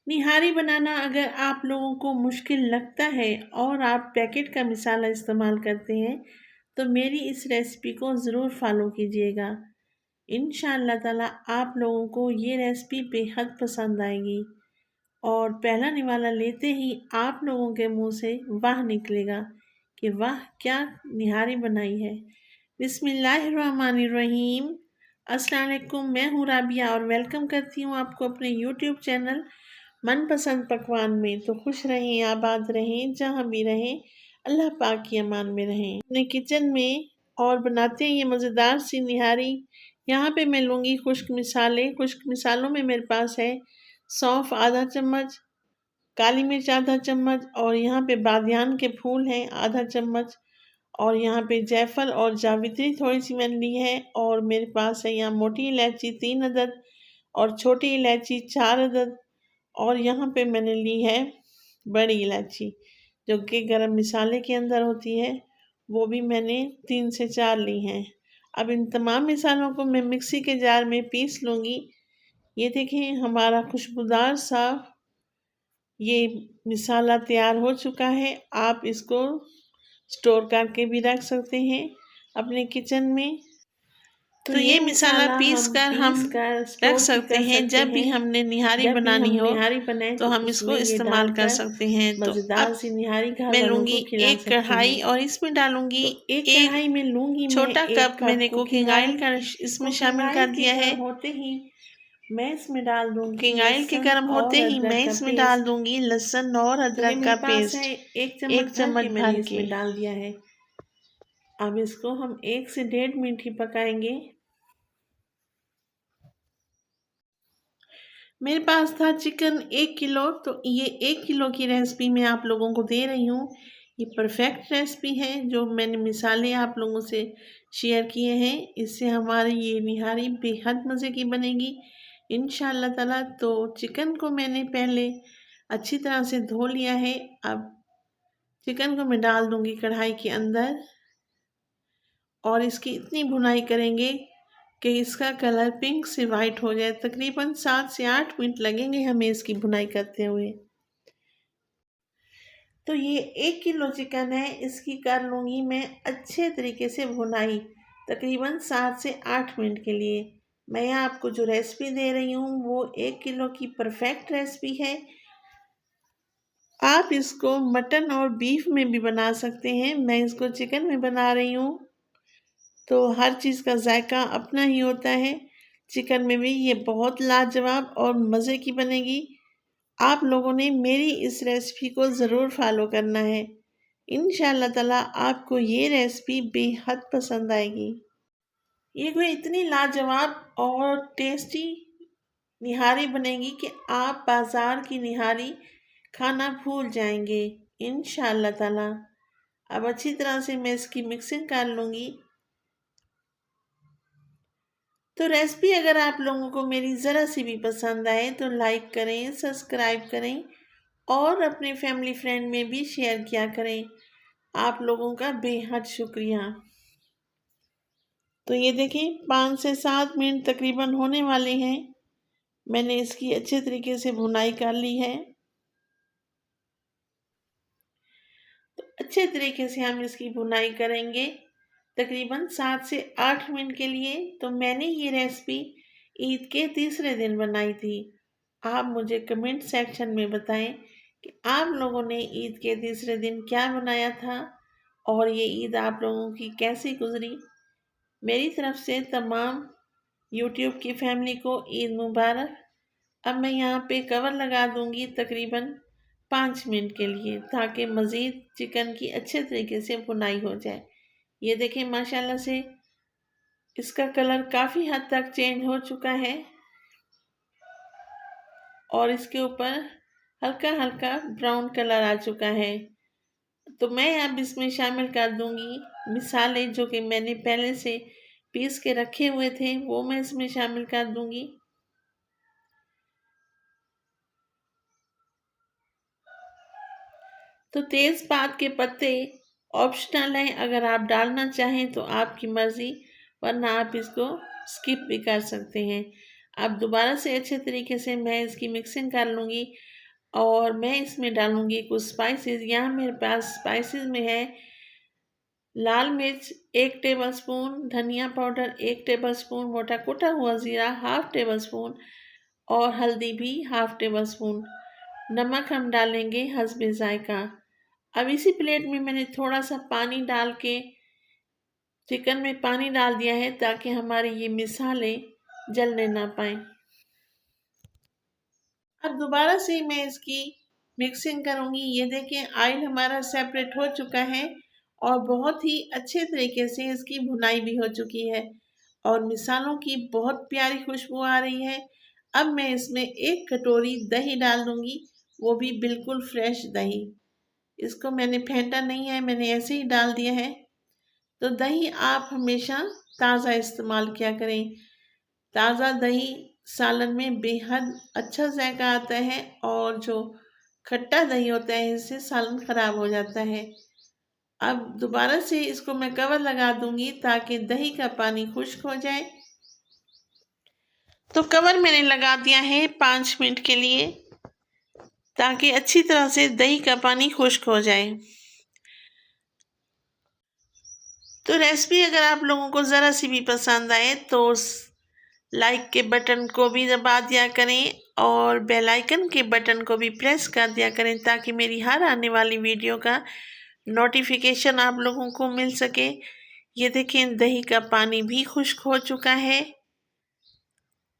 निहारी बनाना अगर आप लोगों को मुश्किल लगता है और आप पैकेट का मसाला इस्तेमाल करते हैं तो मेरी इस रेसिपी को ज़रूर फॉलो कीजिएगा। इंशाअल्लाह ताला आप लोगों को ये रेसिपी बेहद पसंद आएगी और पहला निवाला लेते ही आप लोगों के मुंह से वाह निकलेगा कि वाह क्या निहारी बनाई है। बिस्मिल्लाहिर्रहमानिर्रहीम। अस्सलाम वालेकुम, मैं हूँ राबिया और वेलकम करती हूँ आपको अपने यूट्यूब चैनल मनपसंद पकवान में। तो खुश रहें, आबाद रहें, जहाँ भी रहें अल्लाह पाक की अमान में रहें। अपने किचन में और बनाते हैं ये मज़ेदार सी निहारी। यहाँ पे मैं लूँगी खुश्क मिसाले। खुश्क मिसालों में मेरे पास है सौंफ आधा चम्मच, काली मिर्च आधा चम्मच और यहाँ पे बादियान के फूल हैं आधा चम्मच और यहाँ पे जायफल और जावित्री थोड़ी सी मैंने ली है और मेरे पास है यहाँ मोटी इलायची 3 अदद और छोटी इलायची 4 अदद और यहाँ पे मैंने ली है बड़ी इलायची जो कि गरम मसाले के अंदर होती है, वो भी मैंने 3 से 4 ली हैं। अब इन तमाम मसालों को मैं मिक्सी के जार में पीस लूँगी। ये देखें हमारा खुशबूदार सा ये मसाला तैयार हो चुका है। आप इसको स्टोर करके भी रख सकते हैं अपने किचन में। तो ये मसाला पीस कर हम रख सकते हैं। जब भी हमने निहारी बनानी हो तो हम इसको इस्तेमाल कर सकते हैं। तो अब मैं लूँगी एक कढ़ाई और इसमें डालूँगी एक कढ़ाई में लूँगी छोटा कप मैंने कुकिंग ऑयल का इसमें शामिल कर दिया है। होते ही मैं इसमें डाल दूँगी कुकिंग ऑयल के गर्म होते ही मैं इसमें डाल दूँगी लहसुन और अदरक का पेस्ट एक चम्मच भर के डाल दिया है। अब इसको हम 1 से 1.5 मिनट ही पकाएंगे। मेरे पास था चिकन 1 किलो, तो ये 1 किलो की रेसिपी मैं आप लोगों को दे रही हूँ। ये परफेक्ट रेसिपी है जो मैंने मिसालें आप लोगों से शेयर किए हैं। इससे हमारी ये निहारी बेहद मज़े की बनेगी इंशाअल्लाह ताला। तो चिकन को मैंने पहले अच्छी तरह से धो लिया है। अब चिकन को मैं डाल दूँगी कढ़ाई के अंदर और इसकी इतनी भुनाई करेंगे कि इसका कलर पिंक से वाइट हो जाए। तकरीबन 7 से 8 मिनट लगेंगे हमें इसकी भुनाई करते हुए। तो ये 1 किलो चिकन है, इसकी कर लूँगी मैं अच्छे तरीके से भुनाई तकरीबन 7 से 8 मिनट के लिए। मैं आपको जो रेसिपी दे रही हूँ वो 1 किलो की परफेक्ट रेसिपी है। आप इसको मटन और बीफ में भी बना सकते हैं, मैं इसको चिकन में बना रही हूँ। तो हर चीज़ का जायका अपना ही होता है। चिकन में भी ये बहुत लाजवाब और मज़े की बनेगी। आप लोगों ने मेरी इस रेसिपी को ज़रूर फॉलो करना है। इंशाअल्लाह ताला आपको ये रेसिपी बेहद पसंद आएगी। ये कोई इतनी लाजवाब और टेस्टी निहारी बनेगी कि आप बाज़ार की निहारी खाना भूल जाएंगे इंशाअल्लाह ताला। अब अच्छी तरह से मैं इसकी मिक्सिंग कर लूँगी। तो रेसिपी अगर आप लोगों को मेरी ज़रा सी भी पसंद आए तो लाइक करें, सब्सक्राइब करें और अपने फैमिली फ्रेंड में भी शेयर किया करें। आप लोगों का बेहद शुक्रिया। तो ये देखें 5 से 7 मिनट तकरीबन होने वाले हैं। मैंने इसकी अच्छे तरीके से भुनाई कर ली है। तो अच्छे तरीके से हम इसकी भुनाई करेंगे तकरीबन 7 से 8 मिनट के लिए। तो मैंने ये रेसिपी ईद के तीसरे दिन बनाई थी। आप मुझे कमेंट सेक्शन में बताएं कि आप लोगों ने ईद के तीसरे दिन क्या बनाया था और ये ईद आप लोगों की कैसी गुजरी। मेरी तरफ से तमाम यूट्यूब की फैमिली को ईद मुबारक। अब मैं यहाँ पे कवर लगा दूँगी तकरीबन 5 मिनट के लिए ताकि मज़ीद चिकन की अच्छे तरीके से भुनाई हो जाए। ये देखें माशाल्लाह से इसका कलर काफ़ी हद तक चेंज हो चुका है और इसके ऊपर हल्का हल्का ब्राउन कलर आ चुका है। तो मैं अब इसमें शामिल कर दूंगी मिसाले जो कि मैंने पहले से पीस के रखे हुए थे, वो मैं इसमें शामिल कर दूंगी। तो तेज़पात के पत्ते ऑप्शनल हैं, अगर आप डालना चाहें तो आपकी मर्ज़ी, वरना आप इसको स्किप भी कर सकते हैं। अब दोबारा से अच्छे तरीके से मैं इसकी मिक्सिंग कर लूँगी और मैं इसमें डालूँगी कुछ स्पाइसेस। यहाँ मेरे पास स्पाइसेस में है लाल मिर्च 1 टेबलस्पून, धनिया पाउडर 1 टेबलस्पून, मोटा कुटा हुआ ज़ीरा हाफ़ टेबलस्पून और हल्दी भी हाफ़ टेबलस्पून। नमक हम डालेंगे हस्बे ज़ायक़ा। अब इसी प्लेट में मैंने थोड़ा-सा पानी डाल के चिकन में पानी डाल दिया है ताकि हमारे ये मसाले जलने ना पाएँ। अब दोबारा से मैं इसकी मिक्सिंग करूँगी। ये देखिए ऑयल हमारा सेपरेट हो चुका है और बहुत ही अच्छे तरीके से इसकी भुनाई भी हो चुकी है और मिसालों की बहुत प्यारी खुशबू आ रही है। अब मैं इसमें 1 कटोरी दही डाल दूँगी, वो भी बिल्कुल फ्रेश दही। इसको मैंने फेंटा नहीं है, मैंने ऐसे ही डाल दिया है। तो दही आप हमेशा ताज़ा इस्तेमाल किया करें। ताज़ा दही सालन में बेहद अच्छा जायका आता है और जो खट्टा दही होता है इससे सालन ख़राब हो जाता है। अब दोबारा से इसको मैं कवर लगा दूंगी ताकि दही का पानी खुश्क हो जाए। तो कवर मैंने लगा दिया है 5 मिनट के लिए ताकि अच्छी तरह से दही का पानी खुश्क हो जाए। तो रेसिपी अगर आप लोगों को ज़रा सी भी पसंद आए तो लाइक के बटन को भी दबा दिया करें और बेल आइकन के बटन को भी प्रेस कर दिया करें ताकि मेरी हर आने वाली वीडियो का नोटिफिकेशन आप लोगों को मिल सके। ये देखें दही का पानी भी खुश्क हो चुका है।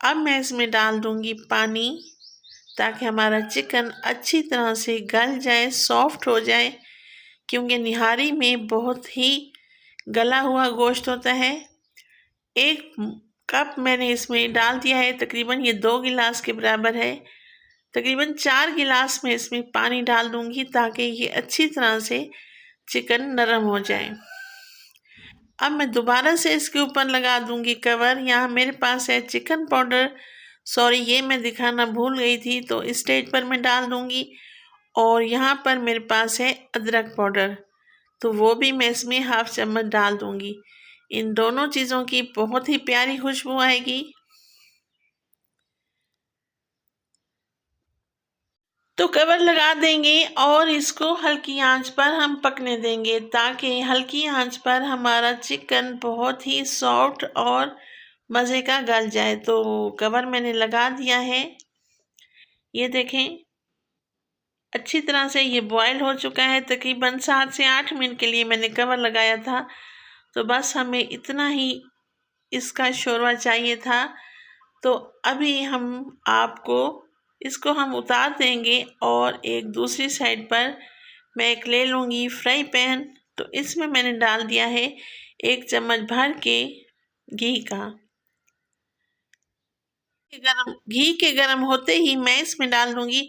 अब मैं इसमें डाल दूंगी पानी ताकि हमारा चिकन अच्छी तरह से गल जाए, सॉफ्ट हो जाए, क्योंकि निहारी में बहुत ही गला हुआ गोश्त होता है। 1 कप मैंने इसमें डाल दिया है, तकरीबन ये 2 गिलास के बराबर है। तकरीबन 4 गिलास में इसमें पानी डाल दूंगी ताकि ये अच्छी तरह से चिकन नरम हो जाए। अब मैं दोबारा से इसके ऊपर लगा दूंगी कवर। यहाँ मेरे पास है चिकन पाउडर, सॉरी ये मैं दिखाना भूल गई थी, तो इस स्टेज पर मैं डाल दूंगी। और यहाँ पर मेरे पास है अदरक पाउडर, तो वो भी मैं इसमें हाफ चम्मच डाल दूंगी। इन दोनों चीज़ों की बहुत ही प्यारी खुशबू आएगी। तो कवर लगा देंगे और इसको हल्की आंच पर हम पकने देंगे ताकि हल्की आंच पर हमारा चिकन बहुत ही सॉफ्ट और मज़े का गल जाए। तो कवर मैंने लगा दिया है। ये देखें अच्छी तरह से ये बॉयल हो चुका है। तकरीबन 7 से 8 मिनट के लिए मैंने कवर लगाया था। तो बस हमें इतना ही इसका शोरबा चाहिए था। तो अभी इसको हम उतार देंगे और एक दूसरी साइड पर मैं एक ले लूँगी फ्राई पैन। तो इसमें मैंने डाल दिया है 1 चम्मच भर के घी का। घी के गरम होते ही मैं इसमें डाल दूँगी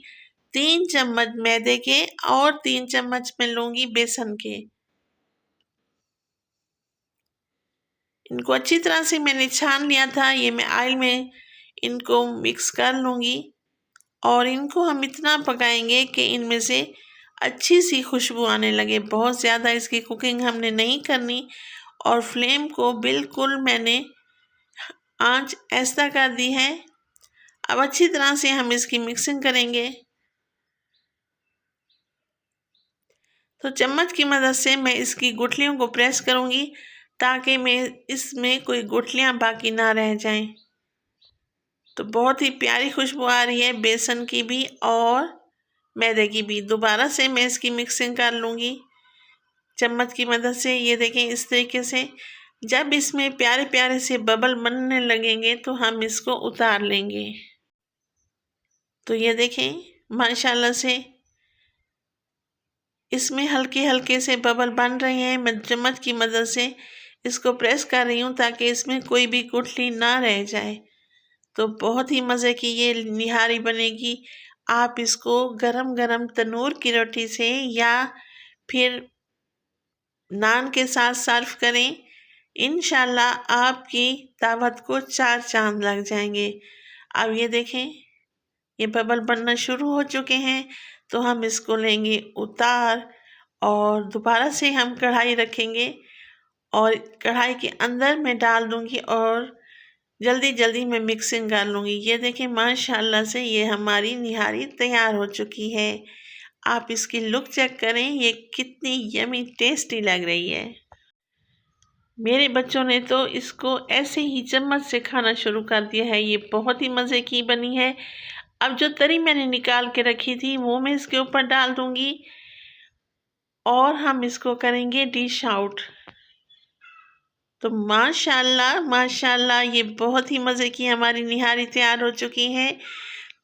3 चम्मच मैदे के और 3 चम्मच मैं लूँगी बेसन के। इनको अच्छी तरह से मैंने छान लिया था। ये मैं ऑयल में इनको मिक्स कर लूँगी और इनको हम इतना पकाएंगे कि इनमें से अच्छी सी खुशबू आने लगे। बहुत ज़्यादा इसकी कुकिंग हमने नहीं करनी और फ्लेम को बिल्कुल मैंने आंच ऐसा कर दी है। अब अच्छी तरह से हम इसकी मिक्सिंग करेंगे। तो चम्मच की मदद से मैं इसकी गुठलियों को प्रेस करूँगी ताकि मैं इसमें कोई गुठलियाँ बाकी ना रह जाएं। तो बहुत ही प्यारी खुशबू आ रही है बेसन की भी और मैदे की भी। दोबारा से मैं इसकी मिक्सिंग कर लूँगी चम्मच की मदद से। ये देखें इस तरीके से जब इसमें प्यारे प्यारे से बबल बनने लगेंगे तो हम इसको उतार लेंगे। तो ये देखें माशाल्लाह से इसमें हल्के हल्के से बबल बन रहे हैं। मैं चम्मच की मदद से इसको प्रेस कर रही हूँ ताकि इसमें कोई भी गुठली ना रह जाए। तो बहुत ही मज़े की ये निहारी बनेगी। आप इसको गरम गरम तंदूर की रोटी से या फिर नान के साथ सर्व करें। इंशाल्लाह आपकी दावत को 4 चांद लग जाएंगे। अब ये देखें ये बबल बनना शुरू हो चुके हैं। तो हम इसको लेंगे उतार और दोबारा से हम कढ़ाई रखेंगे और कढ़ाई के अंदर मैं डाल दूंगी और जल्दी जल्दी मैं मिक्सिंग कर लूँगी। ये देखें माशाल्लाह से ये हमारी निहारी तैयार हो चुकी है। आप इसकी लुक चेक करें, ये कितनी यमी टेस्टी लग रही है। मेरे बच्चों ने तो इसको ऐसे ही चम्मच से खाना शुरू कर दिया है। ये बहुत ही मज़े की बनी है। अब जो तरी मैंने निकाल के रखी थी वो मैं इसके ऊपर डाल दूँगी और हम इसको करेंगे डिश आउट। तो माशाल्लाह माशाल्लाह ये बहुत ही मज़े की हमारी निहारी तैयार हो चुकी है।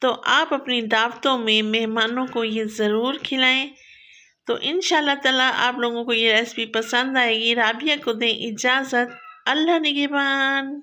तो आप अपनी दावतों में मेहमानों को ये ज़रूर खिलाएं। तो इंशाल्लाह ताला आप लोगों को ये रेसिपी पसंद आएगी। राबिया को दें इजाज़त। अल्लाह निगहबान।